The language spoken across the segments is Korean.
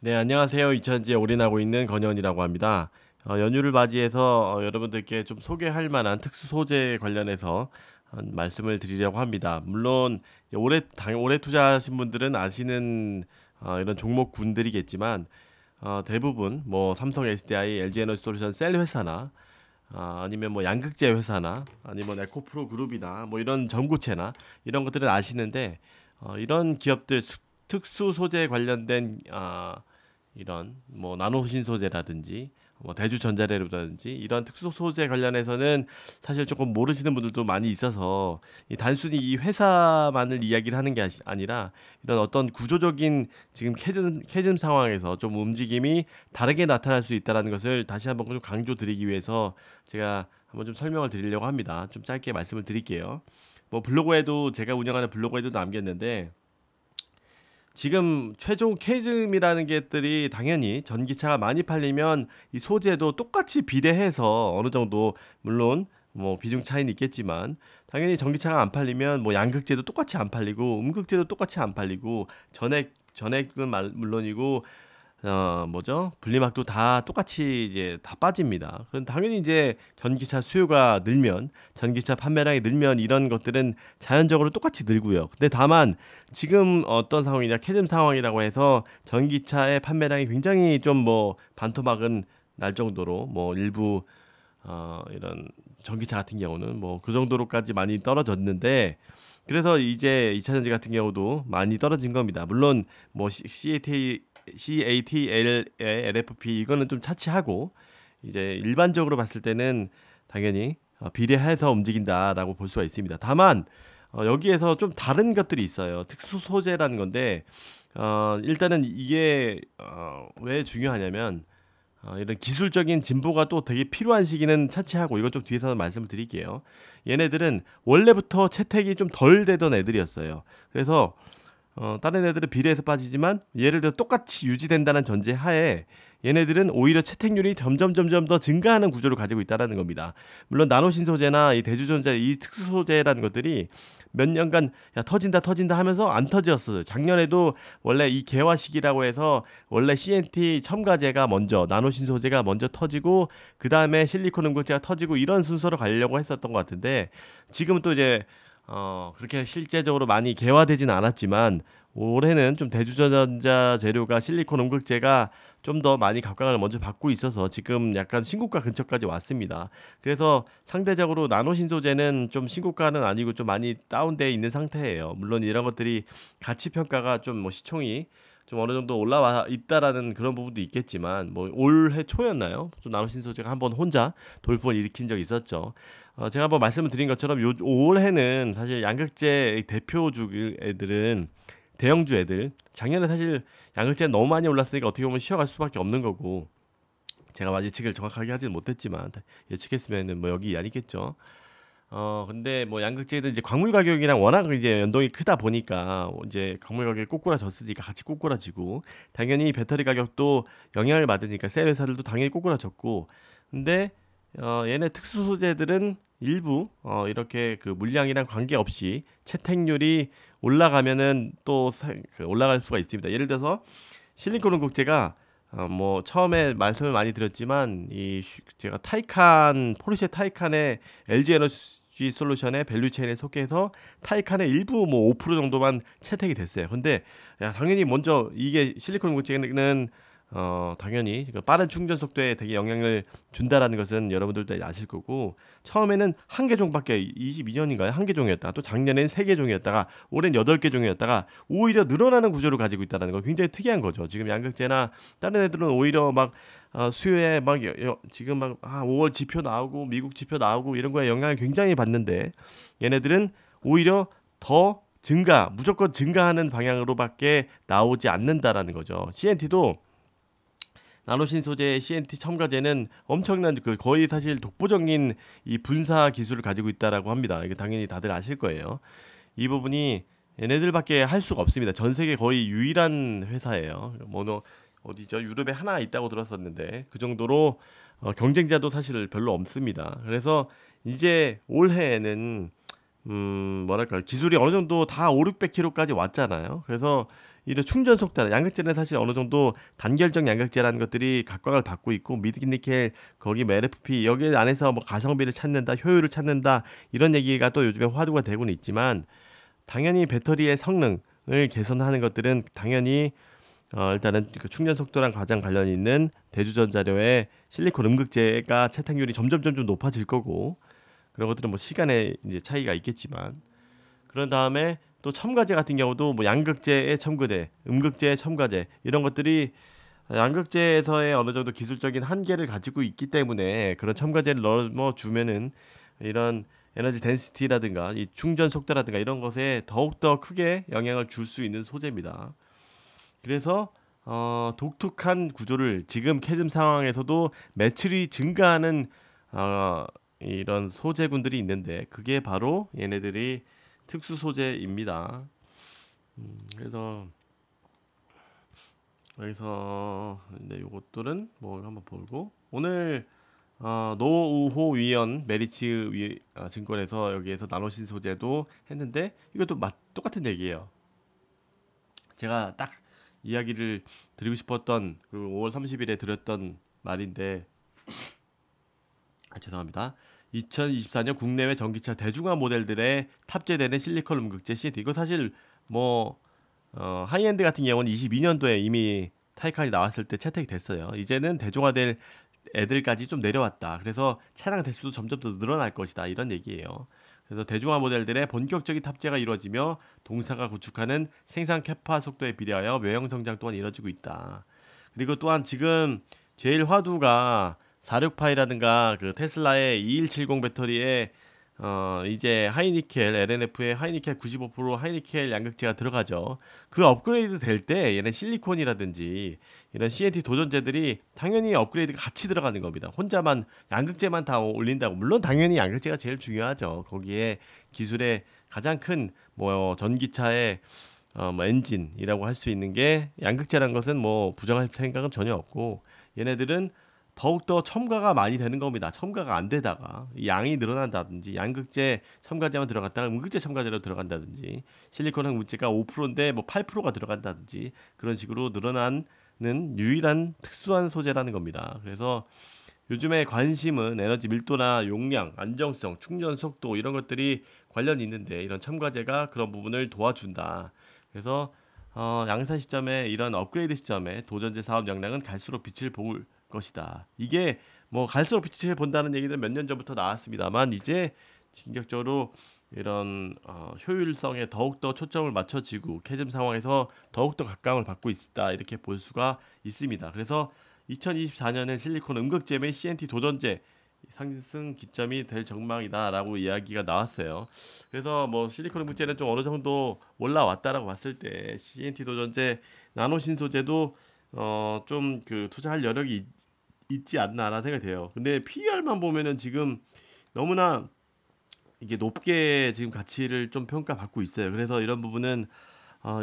네, 안녕하세요. 이천지에 올인하고 있는 건현이라고 합니다. 연휴를 맞이해서 여러분들께 좀 소개할 만한 특수 소재 관련해서 말씀을 드리려고 합니다. 물론 이제 오래 투자하신 분들은 아시는 이런 종목군들이겠지만 대부분 뭐 삼성 SDI, LG에너지솔루션 셀 회사나 아니면 뭐 양극재 회사나 아니면 에코프로 그룹이나 뭐 이런 전구체나 이런 것들은 아시는데 이런 기업들 특수 소재 관련된 이런 뭐 나노신 소재라든지 뭐 대주전자래로라든지 이런 특수 소재 관련해서는 사실 조금 모르시는 분들도 많이 있어서 이 단순히 이 회사만을 이야기를 하는 게 아니라 이런 어떤 구조적인 지금 캐즘 상황에서 좀 움직임이 다르게 나타날 수 있다라는 것을 다시 한번 좀 강조드리기 위해서 제가 한번 좀 설명을 드리려고 합니다. 좀 짧게 말씀을 드릴게요. 뭐 블로그에도 제가 운영하는 블로그에도 남겼는데 지금 최종 캐즘이라는 것들이 당연히 전기차가 많이 팔리면 이 소재도 똑같이 비례해서 어느 정도 물론 뭐 비중 차이는 있겠지만 당연히 전기차가 안 팔리면 뭐 양극재도 똑같이 안 팔리고 음극재도 똑같이 안 팔리고 전액은 물론이고 뭐죠? 분리막도 다 똑같이 이제 다 빠집니다. 그럼 당연히 이제 전기차 수요가 늘면, 전기차 판매량이 늘면 이런 것들은 자연적으로 똑같이 늘고요. 근데 다만 지금 어떤 상황이냐, 캐즘 상황이라고 해서 전기차의 판매량이 굉장히 좀 뭐 반토막은 날 정도로 뭐 일부 이런 전기차 같은 경우는 뭐 그 정도로까지 많이 떨어졌는데 그래서 이제 2차 전지 같은 경우도 많이 떨어진 겁니다. 물론 뭐 CATL의 LFP 이거는 좀 차치하고 이제 일반적으로 봤을 때는 당연히 비례해서 움직인다라고 볼 수가 있습니다. 다만 여기에서 좀 다른 것들이 있어요. 특수 소재라는 건데 일단은 이게 왜 중요하냐면 이런 기술적인 진보가 또 되게 필요한 시기는 차치하고 이건 좀 뒤에서 말씀을 드릴게요. 얘네들은 원래부터 채택이 좀 덜 되던 애들이었어요. 그래서 다른 애들은 비례해서 빠지지만 예를 들어 똑같이 유지된다는 전제 하에 얘네들은 오히려 채택률이 점점 더 증가하는 구조를 가지고 있다라는 겁니다. 물론 나노신 소재나 이 대주전자 이 특수 소재라는 것들이 몇 년간 야 터진다 하면서 안 터졌어요. 작년에도 원래 이 개화 시기라고 해서 원래 CNT 첨가제가 먼저 나노신 소재가 먼저 터지고 그 다음에 실리콘 음극재가 터지고 이런 순서로 가려고 했었던 것 같은데 지금은 또 이제 그렇게 실제적으로 많이 개화되지는 않았지만 올해는 좀 대주전자 재료가 실리콘 음극재가 좀 더 많이 각광을 먼저 받고 있어서 지금 약간 신고가 근처까지 왔습니다. 그래서 상대적으로 나노신 소재는 좀 신고가는 아니고 좀 많이 다운되어 있는 상태예요. 물론 이런 것들이 가치 평가가 좀 뭐 시총이 좀 어느 정도 올라와 있다라는 그런 부분도 있겠지만 뭐 올해 초였나요? 좀 나노신 소재가 한번 혼자 돌풍을 일으킨 적이 있었죠. 제가 한번 말씀을 드린 것처럼 올해는 사실 양극재 대표주 애들은 대형주 애들 작년에 사실 양극재는 너무 많이 올랐으니까 어떻게 보면 쉬어갈 수밖에 없는 거고 제가 예측을 정확하게 하지는 못했지만 예측했으면은 뭐 여기 아니겠죠. 근데 뭐 양극재는 이제 광물 가격이랑 워낙 이제 연동이 크다 보니까 이제 광물 가격이 꼬꾸라졌으니까 같이 꼬꾸라지고 당연히 배터리 가격도 영향을 받으니까 셀 회사들도 당연히 꼬꾸라졌고 근데 얘네 특수 소재들은 일부 이렇게 그 물량이랑 관계없이 채택률이 올라가면은 또 올라갈 수가 있습니다. 예를 들어서 실리콘 음극재가 뭐 처음에 말씀을 많이 드렸지만 제가 포르쉐 타이칸의 LG 에너지 솔루션의 밸류체인에 속해서 타이칸의 일부 뭐 5% 정도만 채택이 됐어요. 근데 야 당연히 먼저 이게 실리콘 음극재는 당연히 그 빠른 충전 속도에 되게 영향을 준다라는 것은 여러분들도 아실 거고 처음에는 한 개 종밖에 22년인가요? 한 개 종이었다가 또 작년에는 세 개 종이었다가 올해는 8개 종이었다가 오히려 늘어나는 구조를 가지고 있다는 거 굉장히 특이한 거죠. 지금 양극재나 다른 애들은 오히려 막 수요에 막 지금 막 5월 지표 나오고 미국 지표 나오고 이런 거에 영향을 굉장히 받는데 얘네들은 오히려 더 무조건 증가하는 방향으로밖에 나오지 않는다라는 거죠. CNT도 나노신 소재의 CNT 첨가제는 엄청난 그 거의 사실 독보적인 이 분사 기술을 가지고 있다라고 합니다. 이게 당연히 다들 아실 거예요. 이 부분이 얘네들밖에 할 수가 없습니다. 전 세계 거의 유일한 회사예요. 어디죠? 유럽에 하나 있다고 들었었는데 그 정도로 경쟁자도 사실 별로 없습니다. 그래서 이제 올해에는 뭐랄까 기술이 어느 정도 다 5, 600km까지 왔잖아요. 그래서 이런 충전 속도, 양극재는 사실 어느 정도 단결적 양극재라는 것들이 각광을 받고 있고, 미드니켈 거기 뭐 LFP 여기 안에서 뭐 가성비를 찾는다, 효율을 찾는다 이런 얘기가 또 요즘에 화두가 되고는 있지만, 당연히 배터리의 성능을 개선하는 것들은 당연히 일단은 그 충전 속도랑 가장 관련 있는 대주전자료의 실리콘 음극재가 채택률이 점점 높아질 거고, 그런 것들은 뭐 시간의 이제 차이가 있겠지만, 그런 다음에 또 첨가제 같은 경우도 뭐 양극재의 첨가제, 음극재의 첨가제 이런 것들이 양극재에서의 어느 정도 기술적인 한계를 가지고 있기 때문에, 그런 첨가제를 넣어 주면은 이런 에너지 덴시티라든가 이 충전 속도라든가 이런 것에 더욱더 크게 영향을 줄 수 있는 소재입니다. 그래서 독특한 구조를 지금 캐즘 상황에서도 매출이 증가하는 어, 이런 소재군들이 있는데, 그게 바로 얘네들이 특수 소재입니다. 그래서 여기서 이제 요것들은 뭐 한번 보고, 오늘 노우호 위원 메리츠 증권에서 여기에서 나노신 소재도 했는데, 이것도 똑같은 얘기예요. 제가 딱 이야기를 드리고 싶었던, 그리고 5월 30일에 드렸던 말인데, 죄송합니다. 2024년 국내외 전기차 대중화 모델들에 탑재되는 실리콘 음극재 CNT, 이거 사실 뭐 하이엔드 같은 경우는 22년도에 이미 타이칸이 나왔을 때 채택이 됐어요. 이제는 대중화될 애들까지 좀 내려왔다. 그래서 차량 대수도 점점 더 늘어날 것이다, 이런 얘기예요. 그래서 대중화 모델들의 본격적인 탑재가 이루어지며 동사가 구축하는 생산 캐파 속도에 비례하여 외형 성장 또한 이루어지고 있다. 그리고 또한 지금 제일 화두가 46파이라든가 그 테슬라의 2170 배터리에 이제 하이니켈 LNF의 하이니켈 95% 하이니켈 양극재가 들어가죠. 그 업그레이드 될 때 얘네 실리콘이라든지 이런 CNT 도전제들이 당연히 업그레이드가 같이 들어가는 겁니다. 혼자만 양극재만 다 올린다고, 물론 당연히 양극재가 제일 중요하죠. 거기에 기술의 가장 큰 뭐 전기차의 뭐 엔진이라고 할 수 있는 게 양극재라는 것은 뭐 부정할 생각은 전혀 없고, 얘네들은 더욱더 첨가가 많이 되는 겁니다. 첨가가 안 되다가 양이 늘어난다든지, 양극재 첨가제만 들어갔다가 음극재 첨가제로 들어간다든지, 실리콘 음극재가 5%인데 뭐 8%가 들어간다든지, 그런 식으로 늘어나는 유일한 특수한 소재라는 겁니다. 그래서 요즘에 관심은 에너지 밀도나 용량, 안정성, 충전 속도 이런 것들이 관련이 있는데, 이런 첨가제가 그런 부분을 도와준다. 그래서 양산 시점에, 이런 업그레이드 시점에 도전제 사업 역량은 갈수록 빛을 볼 것이다. 이게 뭐 갈수록 빛을 본다는 얘기는 몇 년 전부터 나왔습니다만, 이제 진격적으로 이런 효율성에 더욱더 초점을 맞춰지고 캐즘 상황에서 더욱더 각광을 받고 있다, 이렇게 볼 수가 있습니다. 그래서 2024년엔 실리콘 음극재 및 CNT 도전제 상승 기점이 될 전망이다라고 이야기가 나왔어요. 그래서 뭐 실리콘 음극재는 좀 어느 정도 올라왔다라고 봤을 때, CNT 도전제, 나노 신소재도 좀 그 투자할 여력이 있지 않나라는 생각이 돼요. 근데 PER만 보면은 지금 너무나 이게 높게 지금 가치를 좀 평가받고 있어요. 그래서 이런 부분은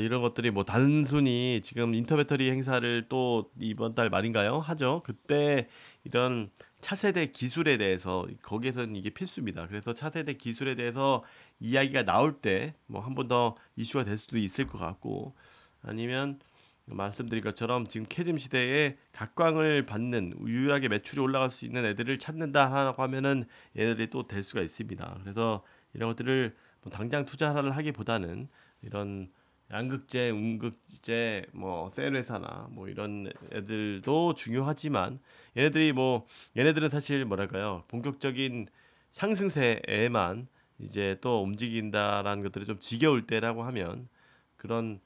이런 것들이 뭐 단순히 지금 인터배터리 행사를 또 이번 달 말인가요? 하죠. 그때 이런 차세대 기술에 대해서, 거기에서는 이게 필수입니다. 그래서 차세대 기술에 대해서 이야기가 나올 때 뭐 한 번 더 이슈가 될 수도 있을 것 같고, 아니면 말씀드린 것처럼 지금 캐즘 시대에 각광을 받는, 유일하게 매출이 올라갈 수 있는 애들을 찾는다라고 하면은 얘네들이 또 될 수가 있습니다. 그래서 이런 것들을 뭐 당장 투자를 하기보다는 이런 양극재, 음극재, 뭐 셀 회사나 뭐 이런 애들도 중요하지만, 얘네들은 사실 뭐랄까요, 본격적인 상승세에만 이제 또 움직인다라는 것들이 좀 지겨울 때라고 하면, 그런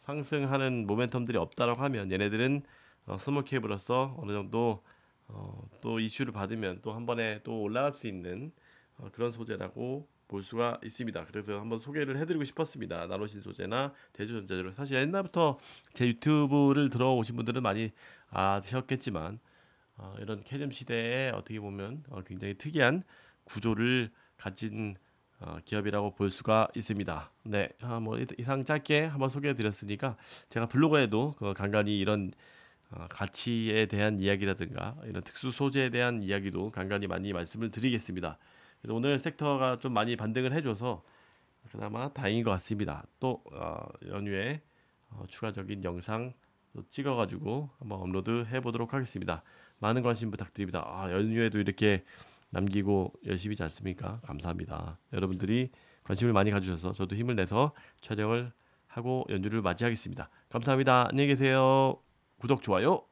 상승하는 모멘텀들이 없다라고 하면, 얘네들은 스몰 캡으로서 어느 정도 또 이슈를 받으면 또 한 번에 또 올라갈 수 있는 그런 소재라고 볼 수가 있습니다. 그래서 한번 소개를 해드리고 싶었습니다. 나노신 소재나 대주전자재로. 사실 옛날부터 제 유튜브를 들어오신 분들은 많이 아셨겠지만, 이런 캐즘 시대에 어떻게 보면 굉장히 특이한 구조를 가진 기업이라고 볼 수가 있습니다. 네, 뭐 이상 짧게 한번 소개해드렸으니까, 제가 블로그에도 간간히 이런 가치에 대한 이야기라든가 이런 특수 소재에 대한 이야기도 간간히 많이 말씀을 드리겠습니다. 그래서 오늘 섹터가 좀 많이 반등을 해줘서 그나마 다행인 것 같습니다. 또 연휴에 추가적인 영상 또 찍어가지고 한번 업로드 해보도록 하겠습니다. 많은 관심 부탁드립니다. 연휴에도 이렇게 남기고 열심히지 않습니까? 감사합니다. 여러분들이 관심을 많이 가주셔서 저도 힘을 내서 촬영을 하고 연휴를 맞이하겠습니다. 감사합니다. 안녕히 계세요. 구독, 좋아요.